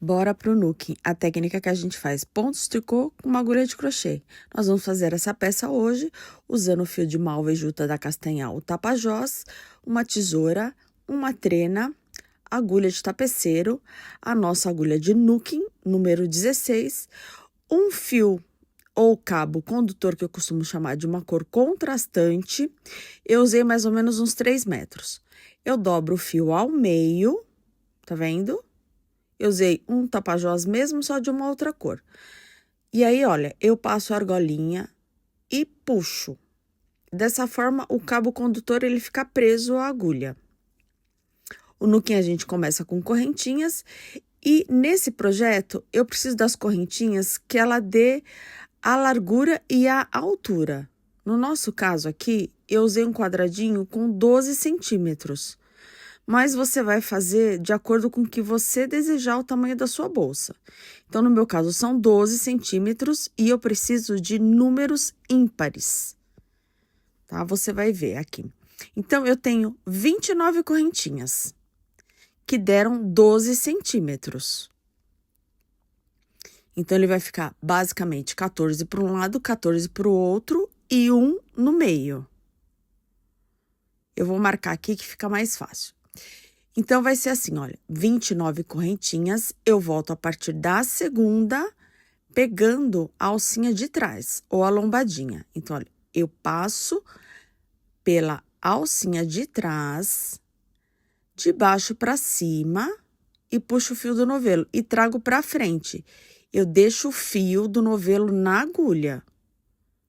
Bora pro nooking, a técnica que a gente faz pontos de tricô com uma agulha de crochê. Nós vamos fazer essa peça hoje usando o fio de malva e juta da Castanhal, o tapajós, uma tesoura, uma trena, agulha de tapeceiro, a nossa agulha de nooking, número 16, um fio ou cabo condutor que eu costumo chamar de uma cor contrastante. Eu usei mais ou menos uns 3 metros. Eu dobro o fio ao meio, tá vendo? Eu usei um tapajós mesmo, só de uma outra cor. E aí, olha, eu passo a argolinha e puxo. Dessa forma, o cabo condutor, ele fica preso à agulha. O nooking a gente começa com correntinhas. E nesse projeto, eu preciso das correntinhas que ela dê a largura e a altura. No nosso caso aqui, eu usei um quadradinho com 12 centímetros. Mas você vai fazer de acordo com o que você desejar o tamanho da sua bolsa. Então, no meu caso, são 12 centímetros e eu preciso de números ímpares, tá? Você vai ver aqui. Então, eu tenho 29 correntinhas, que deram 12 centímetros. Então, ele vai ficar basicamente 14 para um lado, 14 para o outro e 1 no meio. Eu vou marcar aqui que fica mais fácil. Então, vai ser assim, olha, 29 correntinhas, eu volto a partir da segunda, pegando a alcinha de trás, ou a lombadinha. Então, olha, eu passo pela alcinha de trás, de baixo para cima, e puxo o fio do novelo, e trago para frente. Eu deixo o fio do novelo na agulha,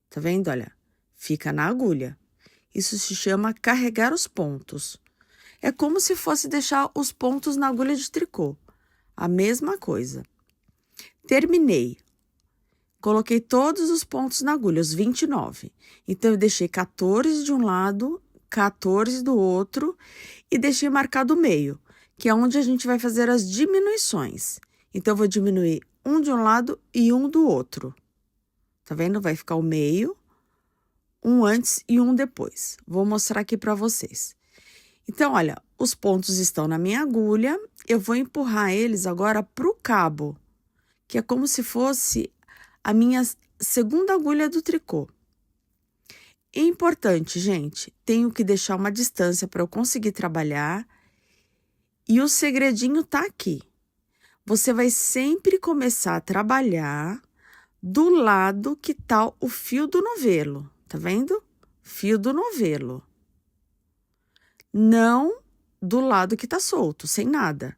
tá vendo? Olha, fica na agulha. Isso se chama carregar os pontos. É como se fosse deixar os pontos na agulha de tricô. A mesma coisa. Terminei. Coloquei todos os pontos na agulha, os 29. Então, eu deixei 14 de um lado, 14 do outro e deixei marcado o meio, que é onde a gente vai fazer as diminuições. Então, eu vou diminuir um de um lado e um do outro. Tá vendo? Vai ficar o meio, um antes e um depois. Vou mostrar aqui para vocês. Então, olha, os pontos estão na minha agulha, eu vou empurrar eles agora pro cabo, que é como se fosse a minha segunda agulha do tricô. Importante, gente, tenho que deixar uma distância para eu conseguir trabalhar, e o segredinho tá aqui. Você vai sempre começar a trabalhar do lado que tá o fio do novelo, tá vendo? Fio do novelo. Não do lado que tá solto, sem nada.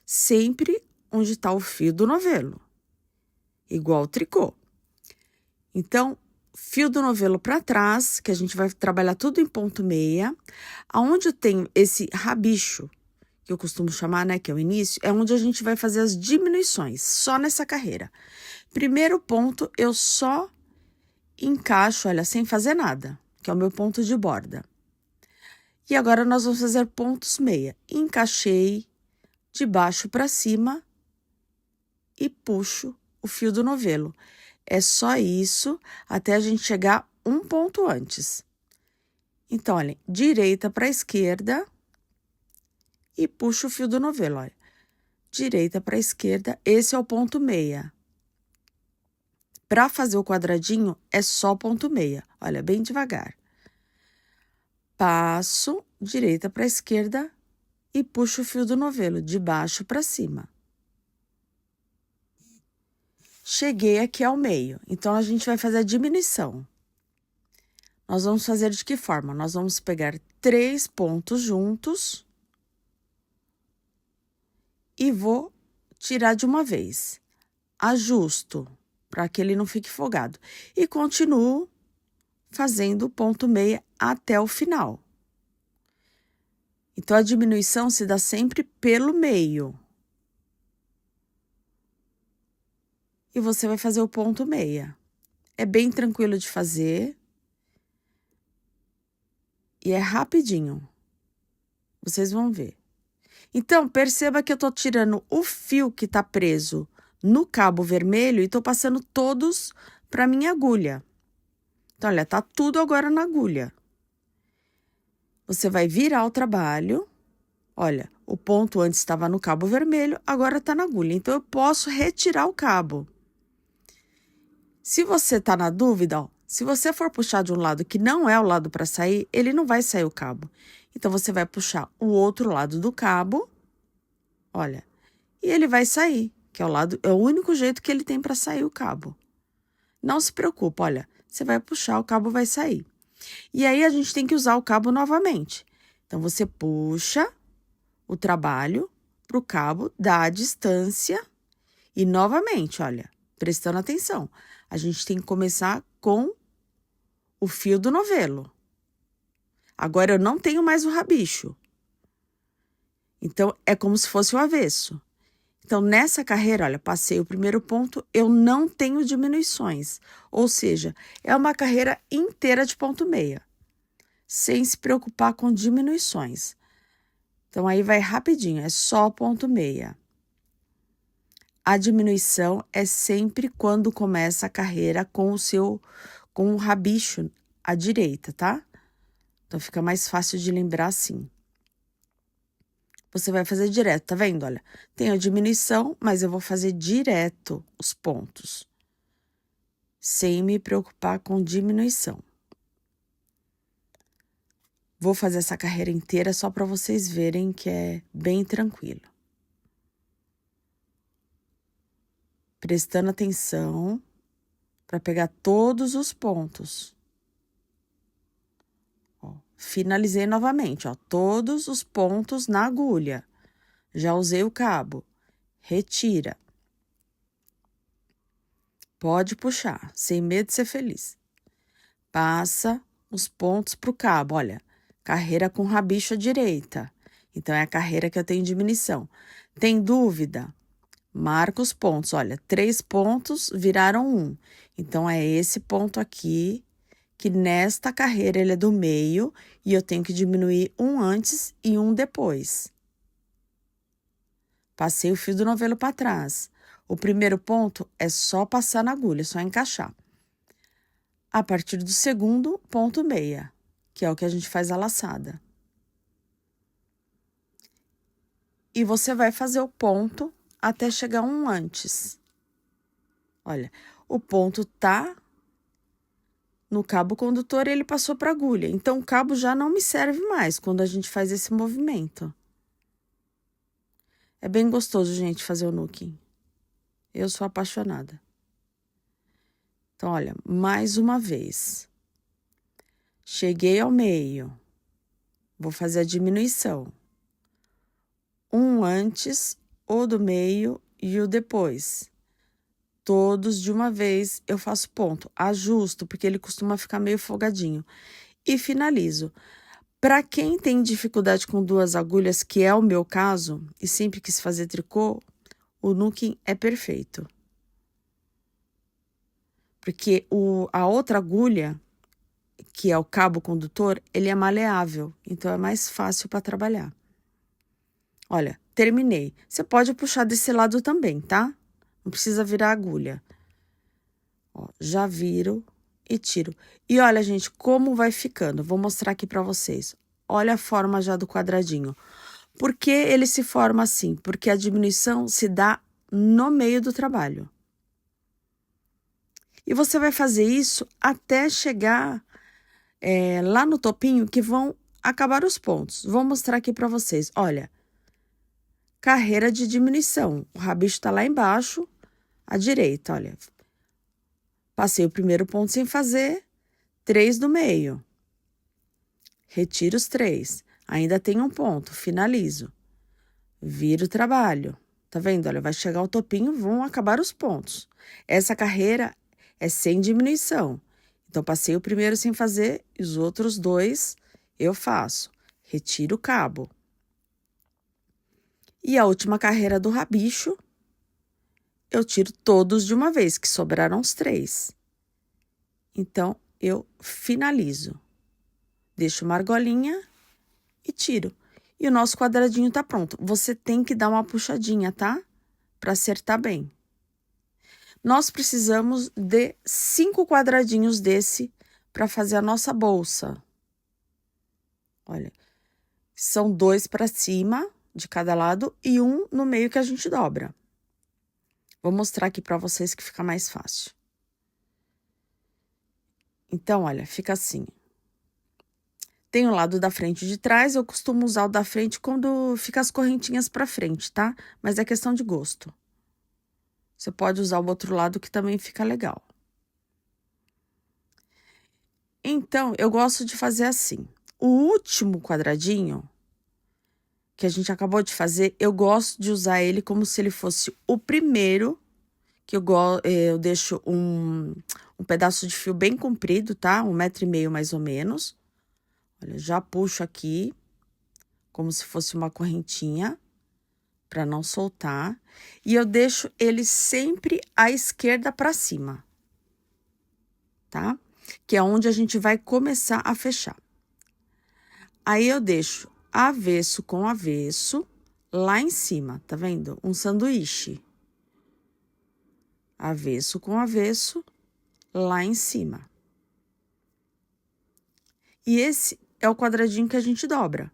Sempre onde tá o fio do novelo. Igual o tricô. Então, fio do novelo para trás, que a gente vai trabalhar tudo em ponto meia. Aonde eu tenho esse rabicho, que eu costumo chamar, né, que é o início, é onde a gente vai fazer as diminuições, só nessa carreira. Primeiro ponto, eu só encaixo, olha, sem fazer nada, que é o meu ponto de borda. E agora, nós vamos fazer pontos meia. Encaixei de baixo para cima e puxo o fio do novelo. É só isso até a gente chegar um ponto antes. Então, olha, direita para esquerda e puxo o fio do novelo, olha. Direita para esquerda, esse é o ponto meia. Para fazer o quadradinho, é só ponto meia. Olha, bem devagar. Passo direita para esquerda e puxo o fio do novelo de baixo para cima. Cheguei aqui ao meio, então a gente vai fazer a diminuição. Nós vamos fazer de que forma? Nós vamos pegar 3 pontos juntos e vou tirar de uma vez. Ajusto para que ele não fique folgado e continuo fazendo o ponto meia até o final. Então, a diminuição se dá sempre pelo meio. E você vai fazer o ponto meia. É bem tranquilo de fazer. E é rapidinho. Vocês vão ver. Então, perceba que eu tô tirando o fio que tá preso no cabo vermelho e tô passando todos pra minha agulha. Então, olha, tá tudo agora na agulha. Você vai virar o trabalho. Olha, O ponto antes estava no cabo vermelho, agora está na agulha. Então, eu posso retirar o cabo. Se você está na dúvida, ó, se você for puxar de um lado que não é o lado para sair, ele não vai sair o cabo. Então, você vai puxar o outro lado do cabo, olha, e ele vai sair, que é o único jeito que ele tem para sair o cabo. Não se preocupe, olha, você vai puxar, o cabo vai sair. E aí, a gente tem que usar o cabo novamente. Então, você puxa o trabalho para o cabo, dá a distância e novamente, olha, prestando atenção, a gente tem que começar com o fio do novelo. Agora, eu não tenho mais o rabicho. Então, é como se fosse o avesso. Então, nessa carreira, olha, passei o primeiro ponto, eu não tenho diminuições. Ou seja, é uma carreira inteira de ponto meia, sem se preocupar com diminuições. Então, aí vai rapidinho, é só ponto meia. A diminuição é sempre quando começa a carreira com o rabicho à direita, tá? Então, fica mais fácil de lembrar assim. Você vai fazer direto, tá vendo? Olha, tem a diminuição, mas eu vou fazer direto os pontos, sem me preocupar com diminuição. Vou fazer essa carreira inteira só para vocês verem que é bem tranquilo. Prestando atenção para pegar todos os pontos. Ó, finalizei novamente, ó, todos os pontos na agulha. Já usei o cabo. Retira. Pode puxar, sem medo de ser feliz. Passa os pontos pro cabo, olha, carreira com rabicho à direita. Então, é a carreira que eu tenho diminuição. Tem dúvida? Marca os pontos, olha, 3 pontos viraram 1. Então, é esse ponto aqui, que nesta carreira ele é do meio, e eu tenho que diminuir um antes e um depois. Passei o fio do novelo para trás. O primeiro ponto é só passar na agulha, só encaixar. A partir do segundo, ponto meia, que é o que a gente faz a laçada. E você vai fazer o ponto até chegar um antes. Olha, o ponto tá no cabo condutor e ele passou para agulha. Então, o cabo já não me serve mais quando a gente faz esse movimento. É bem gostoso, gente, fazer o nooking. Eu sou apaixonada. Então, olha, mais uma vez. Cheguei ao meio. Vou fazer a diminuição. Um antes, o do meio e o depois. Todos de uma vez eu faço ponto. Ajusto, porque ele costuma ficar meio folgadinho. E finalizo. Para quem tem dificuldade com 2 agulhas, que é o meu caso, e sempre quis fazer tricô, o nooking é perfeito. Porque a outra agulha, que é o cabo condutor, ele é maleável, então é mais fácil para trabalhar. Olha, terminei. Você pode puxar desse lado também, tá? Não precisa virar agulha. Ó, já viro e tiro. E olha, gente, como vai ficando. Vou mostrar aqui para vocês. Olha a forma já do quadradinho. Por que ele se forma assim? Porque a diminuição se dá no meio do trabalho. E você vai fazer isso até chegar lá no topinho, que vão acabar os pontos. Vou mostrar aqui para vocês. Olha. Carreira de diminuição. O rabicho tá lá embaixo, à direita, olha. Passei o primeiro ponto sem fazer, 3 no meio. Retiro os 3. Ainda tem um ponto, finalizo. Viro o trabalho. Tá vendo? Olha, vai chegar o topinho, vão acabar os pontos. Essa carreira é sem diminuição. Então, passei o primeiro sem fazer e os outros 2 eu faço. Retiro o cabo. E a última carreira do rabicho, eu tiro todos de uma vez, que sobraram os 3. Então, eu finalizo. Deixo uma argolinha e tiro. E o nosso quadradinho tá pronto. Você tem que dar uma puxadinha, tá? Para acertar bem. Nós precisamos de 5 quadradinhos desse para fazer a nossa bolsa. Olha, são 2 para cima de cada lado e um no meio que a gente dobra. Vou mostrar aqui pra vocês que fica mais fácil. Então, olha, fica assim. Tem o lado da frente e de trás, eu costumo usar o da frente quando fica as correntinhas pra frente, tá? Mas é questão de gosto. Você pode usar o outro lado que também fica legal. Então, eu gosto de fazer assim. O último quadradinho que a gente acabou de fazer, eu gosto de usar ele como se ele fosse o primeiro, que eu deixo um pedaço de fio bem comprido, tá? 1,5 m mais ou menos. Olha, já puxo aqui, como se fosse uma correntinha, para não soltar. E eu deixo ele sempre à esquerda para cima, tá? Que é onde a gente vai começar a fechar. Aí, eu deixo avesso com avesso lá em cima, tá vendo? Um sanduíche. Avesso com avesso lá em cima. E esse é o quadradinho que a gente dobra.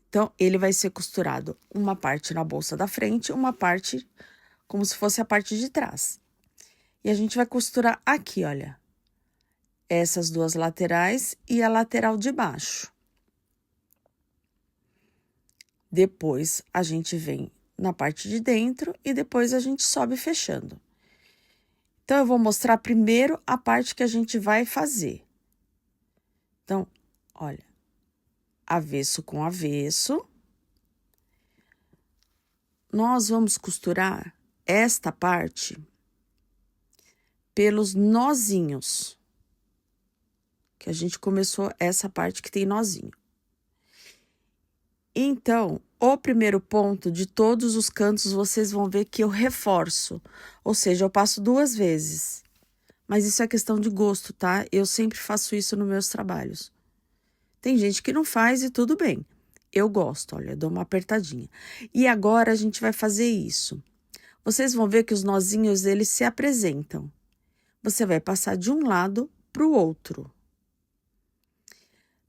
Então, ele vai ser costurado uma parte na bolsa da frente, uma parte como se fosse a parte de trás. E a gente vai costurar aqui, olha, essas duas laterais e a lateral de baixo. Depois, a gente vem na parte de dentro e depois a gente sobe fechando. Então, eu vou mostrar primeiro a parte que a gente vai fazer. Então, olha, avesso com avesso. Nós vamos costurar esta parte pelos nozinhos. Que a gente começou essa parte que tem nozinho. Então, o primeiro ponto de todos os cantos, vocês vão ver que eu reforço. Ou seja, eu passo 2 vezes. Mas isso é questão de gosto, tá? Eu sempre faço isso nos meus trabalhos. Tem gente que não faz e tudo bem. Eu gosto, olha, eu dou uma apertadinha. E agora, a gente vai fazer isso. Vocês vão ver que os nozinhos, eles se apresentam. Você vai passar de um lado para o outro.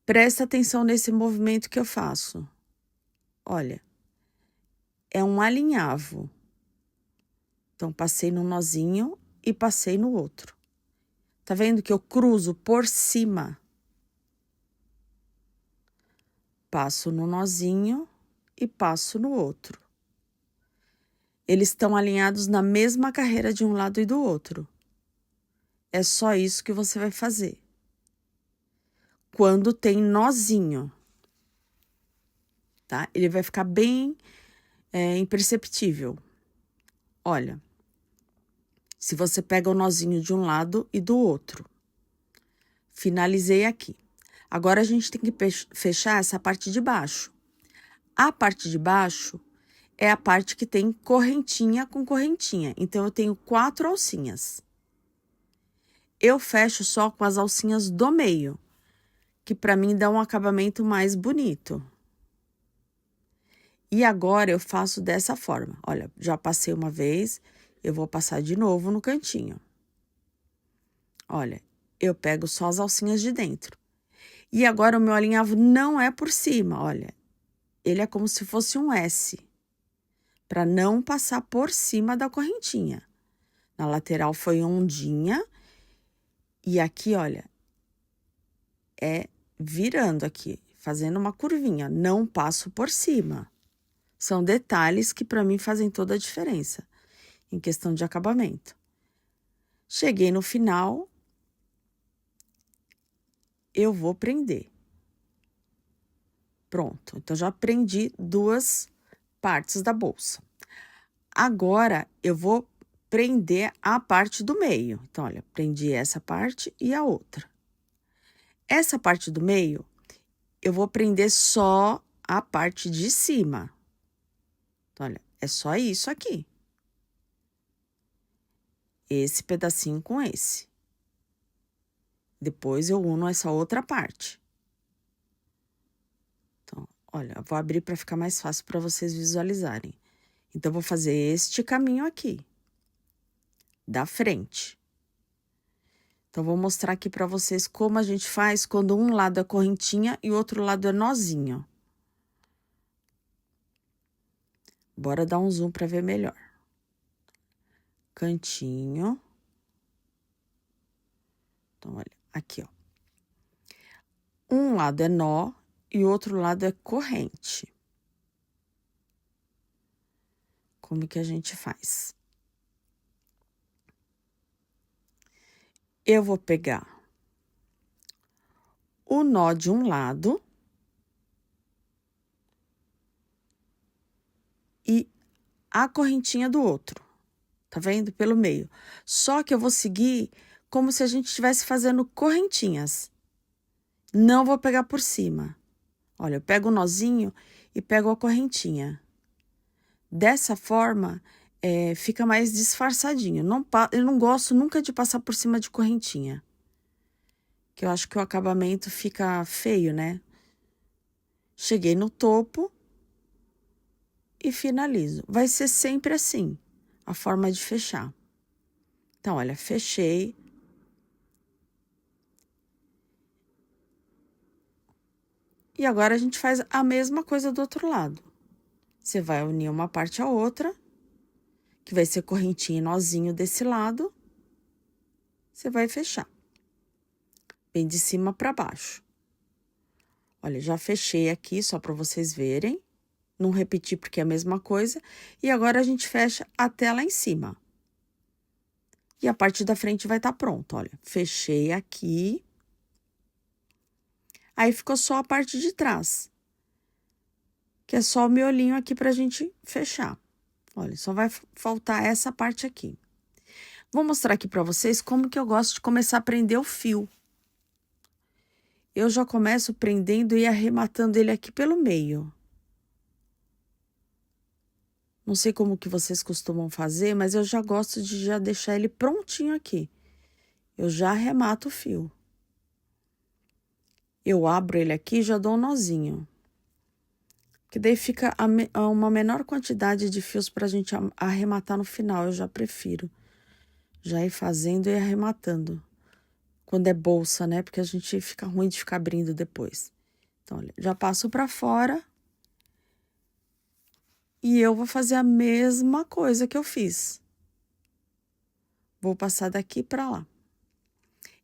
Presta atenção nesse movimento que eu faço. Olha, é um alinhavo. Então, passei num nozinho e passei no outro. Tá vendo que eu cruzo por cima? Passo no nozinho e passo no outro. Eles estão alinhados na mesma carreira de um lado e do outro. É só isso que você vai fazer. Quando tem nozinho, tá? Ele vai ficar bem imperceptível. Olha, se você pega o nozinho de um lado e do outro. Finalizei aqui. Agora, a gente tem que fechar essa parte de baixo. A parte de baixo é a parte que tem correntinha com correntinha. Então, eu tenho 4 alcinhas. Eu fecho só com as alcinhas do meio, que para mim dá um acabamento mais bonito. E agora, eu faço dessa forma. Olha, já passei uma vez, eu vou passar de novo no cantinho. Olha, eu pego só as alcinhas de dentro. E agora, o meu alinhavo não é por cima, olha. Ele é como se fosse um S, para não passar por cima da correntinha. Na lateral foi ondinha, e aqui, olha, é virando aqui, fazendo uma curvinha, não passo por cima. São detalhes que para mim fazem toda a diferença, em questão de acabamento. Cheguei no final, eu vou prender. Pronto, então já prendi 2 partes da bolsa. Agora, eu vou prender a parte do meio. Então, olha, prendi essa parte e a outra. Essa parte do meio, eu vou prender só a parte de cima. Então, olha, é só isso aqui. Esse pedacinho com esse. Depois, eu uno essa outra parte. Então, olha, eu vou abrir para ficar mais fácil para vocês visualizarem. Então, vou fazer este caminho aqui, da frente. Então, vou mostrar aqui para vocês como a gente faz quando um lado é correntinha e o outro lado é nozinho. Bora dar um zoom para ver melhor. Cantinho. Então, olha, aqui, ó. Um lado é nó e o outro lado é corrente. Como que a gente faz? Eu vou pegar o nó de um lado e a correntinha do outro. Tá vendo? Pelo meio. Só que eu vou seguir como se a gente estivesse fazendo correntinhas. Não vou pegar por cima. Olha, eu pego o nozinho e pego a correntinha. Dessa forma, fica mais disfarçadinho. Eu não gosto nunca de passar por cima de correntinha. Que eu acho que o acabamento fica feio, né? Cheguei no topo e finalizo. Vai ser sempre assim, a forma de fechar. Então, olha, fechei. E agora a gente faz a mesma coisa do outro lado. Você vai unir uma parte à outra, que vai ser correntinha e nozinho desse lado. Você vai fechar. Bem de cima para baixo. Olha, já fechei aqui, só para vocês verem. Não repetir porque é a mesma coisa. E agora a gente fecha até lá em cima. E a parte da frente vai estar pronta, olha. Fechei aqui. Aí, ficou só a parte de trás. Que é só o miolinho aqui pra gente fechar. Olha, só vai faltar essa parte aqui. Vou mostrar aqui pra vocês como que eu gosto de começar a prender o fio. Eu já começo prendendo e arrematando ele aqui pelo meio. Não sei como que vocês costumam fazer, mas eu já gosto de já deixar ele prontinho aqui. Eu já arremato o fio. Eu abro ele aqui e já dou um nozinho. Que daí fica uma menor quantidade de fios pra gente arrematar no final. Eu já prefiro. Já ir fazendo e arrematando. Quando é bolsa, né? Porque a gente fica ruim de ficar abrindo depois. Então, olha, já passo pra fora. E eu vou fazer a mesma coisa que eu fiz. Vou passar daqui pra lá.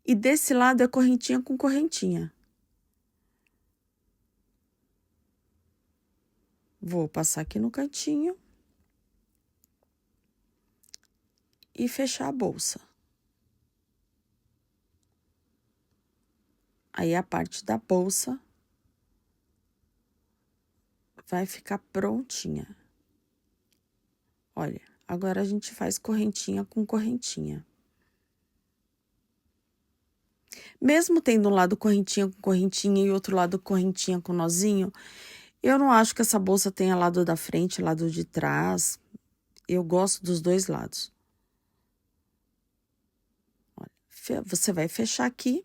E desse lado é correntinha com correntinha. Vou passar aqui no cantinho. E fechar a bolsa. Aí, a parte da bolsa vai ficar prontinha. Olha, agora a gente faz correntinha com correntinha. Mesmo tendo um lado correntinha com correntinha e outro lado correntinha com nozinho, eu não acho que essa bolsa tenha lado da frente, lado de trás. Eu gosto dos dois lados. Olha, você vai fechar aqui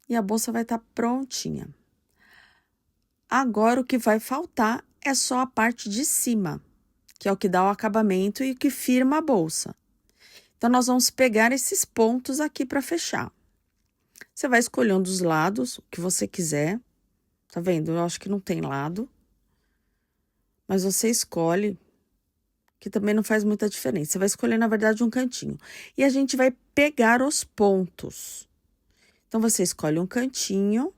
e a bolsa vai estar prontinha. Agora, o que vai faltar é só a parte de cima, que é o que dá o acabamento e o que firma a bolsa. Então, nós vamos pegar esses pontos aqui para fechar. Você vai escolher um dos lados, o que você quiser. Tá vendo? Eu acho que não tem lado. Mas você escolhe, que também não faz muita diferença. Você vai escolher, na verdade, um cantinho. E a gente vai pegar os pontos. Então, você escolhe um cantinho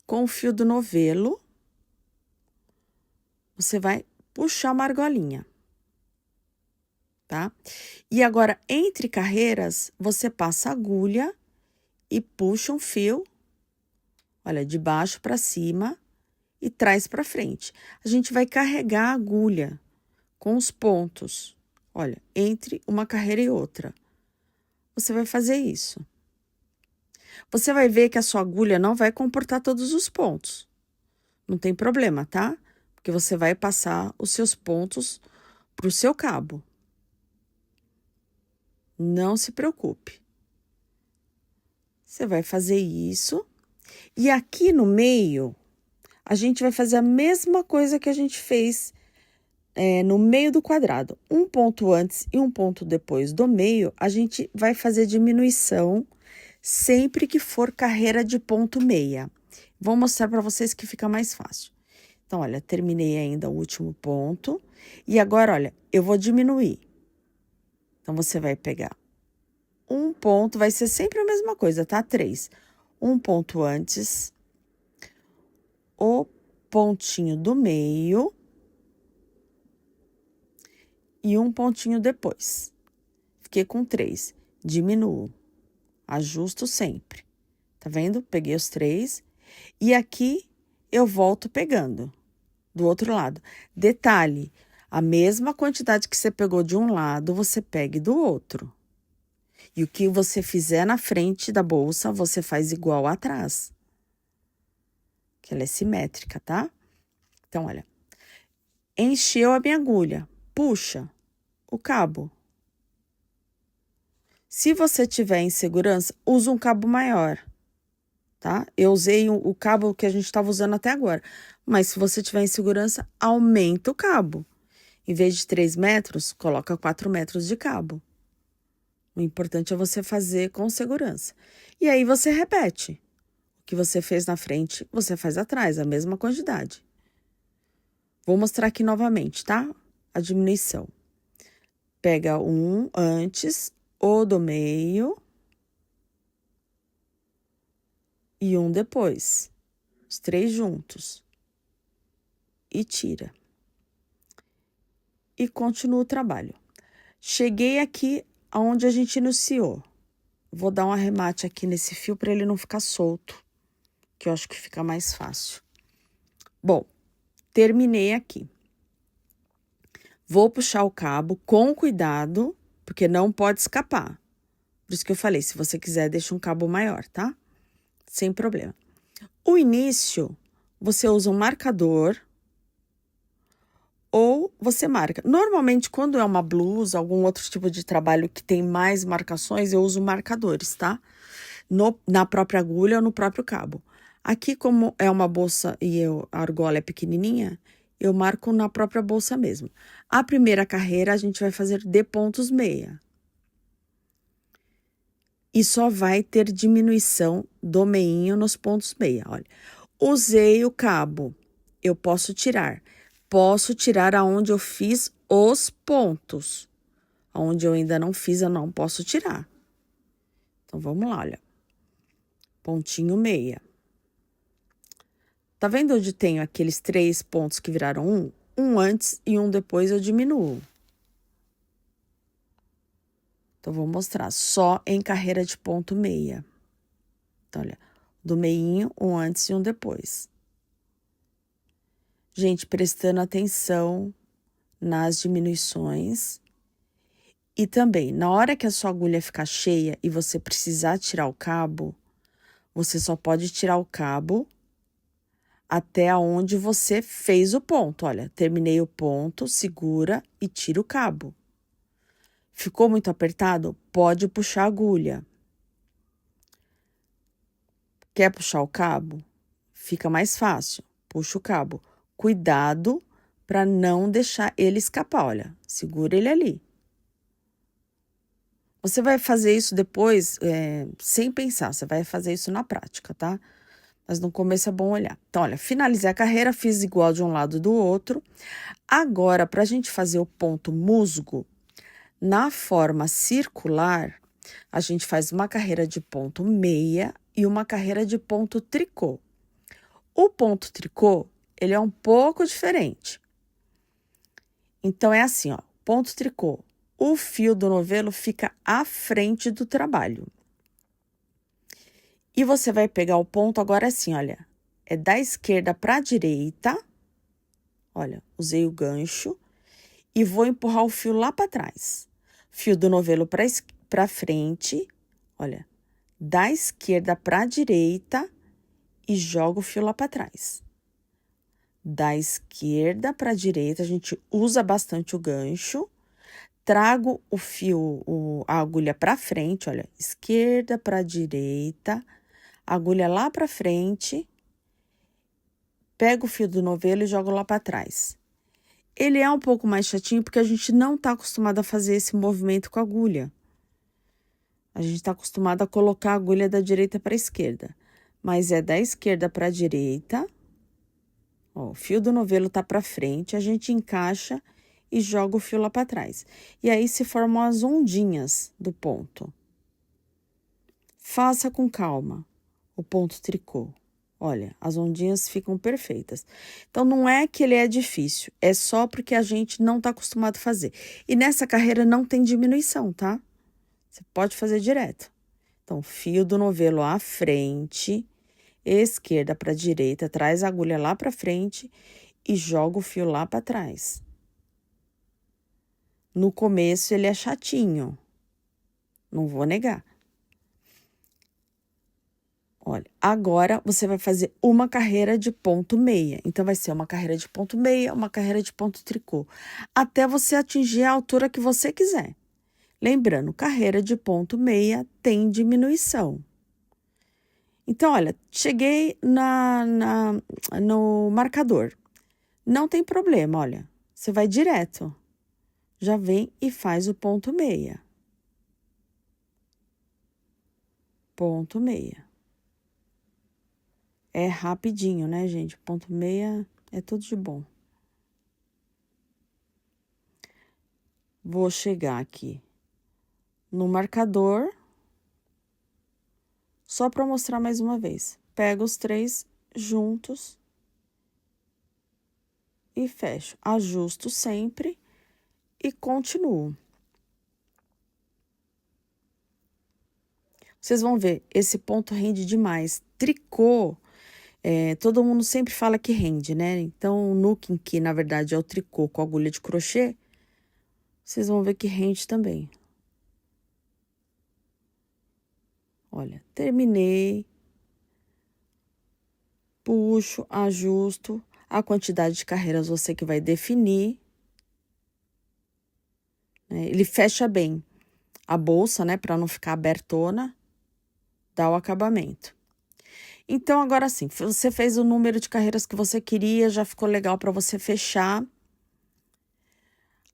com o fio do novelo. Você vai puxar uma argolinha. Tá? E agora, entre carreiras, você passa a agulha e puxa um fio, olha, de baixo para cima e traz para frente. A gente vai carregar a agulha com os pontos, olha, entre uma carreira e outra. Você vai fazer isso. Você vai ver que a sua agulha não vai comportar todos os pontos. Não tem problema, tá? Porque você vai passar os seus pontos pro seu cabo. Não se preocupe. Você vai fazer isso. E aqui no meio, a gente vai fazer a mesma coisa que a gente fez no meio do quadrado. Um ponto antes e um ponto depois do meio, a gente vai fazer diminuição sempre que for carreira de ponto meia. Vou mostrar para vocês que fica mais fácil. Então, olha, terminei ainda o último ponto. E agora, olha, eu vou diminuir. Então, você vai pegar um ponto, vai ser sempre a mesma coisa, tá? 3. Um ponto antes, o pontinho do meio e um pontinho depois. Fiquei com 3. Diminuo. Ajusto sempre. Tá vendo? Peguei os 3. E aqui eu volto pegando do outro lado. Detalhe, a mesma quantidade que você pegou de um lado, você pegue do outro. E o que você fizer na frente da bolsa, você faz igual atrás. Que ela é simétrica, tá? Então, olha. Encheu a minha agulha. Puxa o cabo. Se você tiver insegurança, usa um cabo maior, tá? Eu usei o cabo que a gente estava usando até agora. Mas se você tiver insegurança, aumenta o cabo. Em vez de 3 metros, coloca 4 metros de cabo. O importante é você fazer com segurança. E aí você repete. O que você fez na frente, você faz atrás, a mesma quantidade. Vou mostrar aqui novamente, tá? A diminuição. Pega um antes, o do meio e um depois. Os 3 juntos. E tira. E continua o trabalho. Cheguei aqui aonde a gente iniciou. Vou dar um arremate aqui nesse fio para ele não ficar solto, que eu acho que fica mais fácil. Bom, terminei aqui. Vou puxar o cabo com cuidado, porque não pode escapar. Por isso que eu falei, se você quiser, deixa um cabo maior, tá? Sem problema. O início, você usa um marcador ou você marca. Normalmente, quando é uma blusa, algum outro tipo de trabalho que tem mais marcações, eu uso marcadores, tá? Na própria agulha ou no próprio cabo. Aqui, como é uma bolsa e a argola é pequenininha, eu marco na própria bolsa mesmo. A primeira carreira, a gente vai fazer de pontos meia. E só vai ter diminuição do meinho nos pontos meia, olha. Usei o cabo, eu posso tirar. Posso tirar aonde eu fiz os pontos. Aonde eu ainda não fiz, eu não posso tirar. Então, vamos lá, olha. Pontinho meia. Tá vendo onde tenho aqueles 3 pontos que viraram um? Um antes e um depois eu diminuo. Então, vou mostrar só em carreira de ponto meia. Então, olha, do meinho, um antes e um depois. Gente, prestando atenção nas diminuições. E também, na hora que a sua agulha ficar cheia e você precisar tirar o cabo, você só pode tirar o cabo até onde você fez o ponto. Olha, terminei o ponto, segura e tira o cabo. Ficou muito apertado? Pode puxar a agulha. Quer puxar o cabo? Fica mais fácil. Puxa o cabo. Cuidado para não deixar ele escapar. Olha, segura ele ali. Você vai fazer isso depois sem pensar. Você vai fazer isso na prática, tá? Mas no começo é bom olhar. Então, olha, finalizei a carreira, fiz igual de um lado do outro. Agora, para a gente fazer o ponto musgo, na forma circular, a gente faz uma carreira de ponto meia e uma carreira de ponto tricô. O ponto tricô, ele é um pouco diferente. Então, é assim, ó, ponto tricô. O fio do novelo fica à frente do trabalho. E você vai pegar o ponto agora assim, olha, é da esquerda para a direita. Olha, usei o gancho e vou empurrar o fio lá para trás. Fio do novelo para frente, olha, da esquerda para a direita e jogo o fio lá para trás. Da esquerda para a direita, a gente usa bastante o gancho. Trago o fio, a agulha para frente, olha, esquerda para a direita, agulha lá para frente, pego o fio do novelo e jogo lá para trás. Ele é um pouco mais chatinho porque a gente não tá acostumado a fazer esse movimento com a agulha. A gente tá acostumado a colocar a agulha da direita para a esquerda, mas é da esquerda para a direita, Ó, o fio do novelo tá pra frente, a gente encaixa e joga o fio lá pra trás. E aí se formam as ondinhas do ponto. Faça com calma o ponto tricô. Olha, as ondinhas ficam perfeitas. Então, não é que ele é difícil, é só porque a gente não tá acostumado a fazer. E nessa carreira não tem diminuição, tá? Você pode fazer direto. Então, fio do novelo à frente, esquerda para direita, traz a agulha lá para frente e joga o fio lá para trás. No começo ele é chatinho, não vou negar. Olha, agora você vai fazer uma carreira de ponto meia. Então, vai ser uma carreira de ponto meia, uma carreira de ponto tricô, até você atingir a altura que você quiser. Lembrando, carreira de ponto meia tem diminuição. Então, olha, cheguei no marcador. Não tem problema, olha, você vai direto. Já vem e faz o ponto meia. Ponto meia. É rapidinho, né, gente? Ponto meia é tudo de bom. Vou chegar aqui no marcador, só para mostrar mais uma vez. Pego os 3 juntos e fecho. Ajusto sempre e continuo. Vocês vão ver, esse ponto rende demais. Tricô, todo mundo sempre fala que rende, né? Então, o nooking, que na verdade é o tricô com agulha de crochê, vocês vão ver que rende também. Olha, terminei. Puxo, ajusto. A quantidade de carreiras você que vai definir. Ele fecha bem a bolsa, né? Para não ficar abertona. Dá o acabamento. Então, agora sim, você fez o número de carreiras que você queria, já ficou legal para você fechar.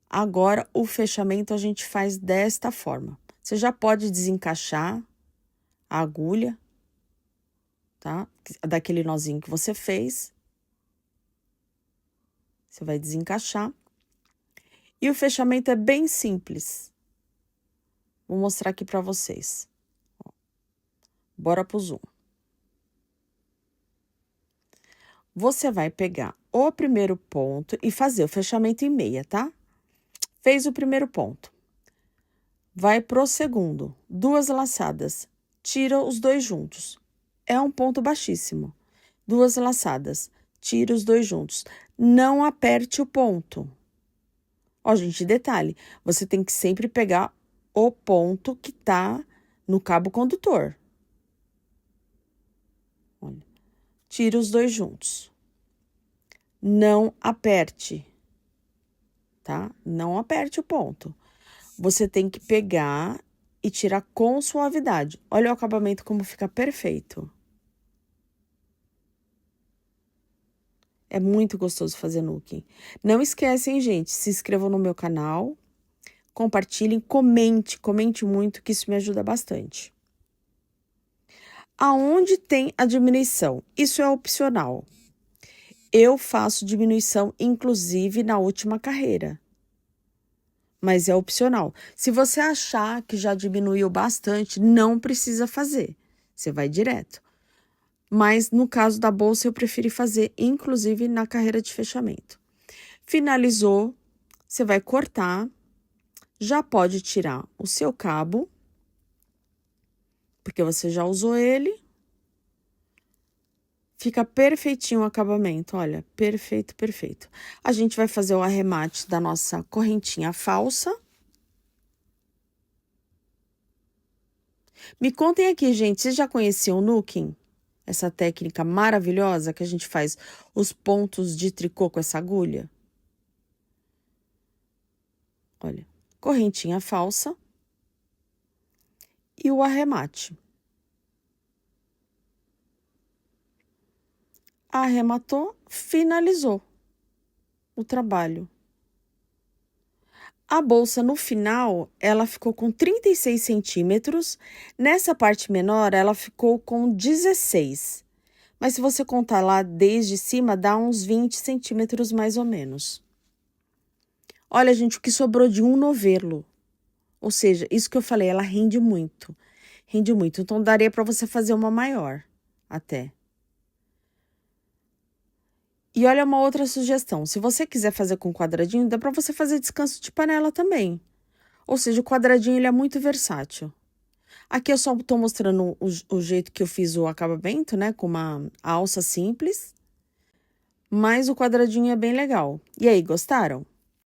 Agora, o fechamento a gente faz desta forma. Você já pode desencaixar a agulha, tá? Daquele nozinho que você fez. Você vai desencaixar. E o fechamento é bem simples. Vou mostrar aqui para vocês. Bora pro zoom. Você vai pegar o primeiro ponto e fazer o fechamento em meia, tá? Fez o primeiro ponto. Vai pro segundo, 2 laçadas. Tira os 2 juntos. É um ponto baixíssimo. 2 laçadas. Tira os 2 juntos. Não aperte o ponto. Ó, gente, detalhe. Você tem que sempre pegar o ponto que tá no cabo condutor. Olha. Tira os 2 juntos. Não aperte, tá? Não aperte o ponto. Você tem que pegar e tirar com suavidade. Olha o acabamento como fica perfeito. É muito gostoso fazer nooking. Não esquecem, gente, se inscrevam no meu canal, compartilhem, comente muito, que isso me ajuda bastante. Aonde tem a diminuição? Isso é opcional. Eu faço diminuição, inclusive, na última carreira. Mas é opcional. Se você achar que já diminuiu bastante, não precisa fazer. Você vai direto. Mas no caso da bolsa, eu preferi fazer, inclusive, na carreira de fechamento. Finalizou, você vai cortar. Já pode tirar o seu cabo, porque você já usou ele. Fica perfeitinho o acabamento, olha, perfeito, perfeito. A gente vai fazer o arremate da nossa correntinha falsa. Me contem aqui, gente, vocês já conheciam o nooking? Essa técnica maravilhosa que a gente faz os pontos de tricô com essa agulha? Olha, correntinha falsa e o arremate. Arrematou, finalizou o trabalho. A bolsa, no final, ela ficou com 36 centímetros. Nessa parte menor, ela ficou com 16. Mas se você contar lá desde cima, dá uns 20 centímetros mais ou menos. Olha, gente, o que sobrou de um novelo. Ou seja, isso que eu falei, ela rende muito. Rende muito. Então, daria para você fazer uma maior, até. E olha uma outra sugestão. Se você quiser fazer com quadradinho, dá para você fazer descanso de panela também. Ou seja, o quadradinho ele é muito versátil. Aqui eu só tô mostrando o jeito que eu fiz o acabamento, né? Com uma alça simples. Mas o quadradinho é bem legal. E aí, gostaram?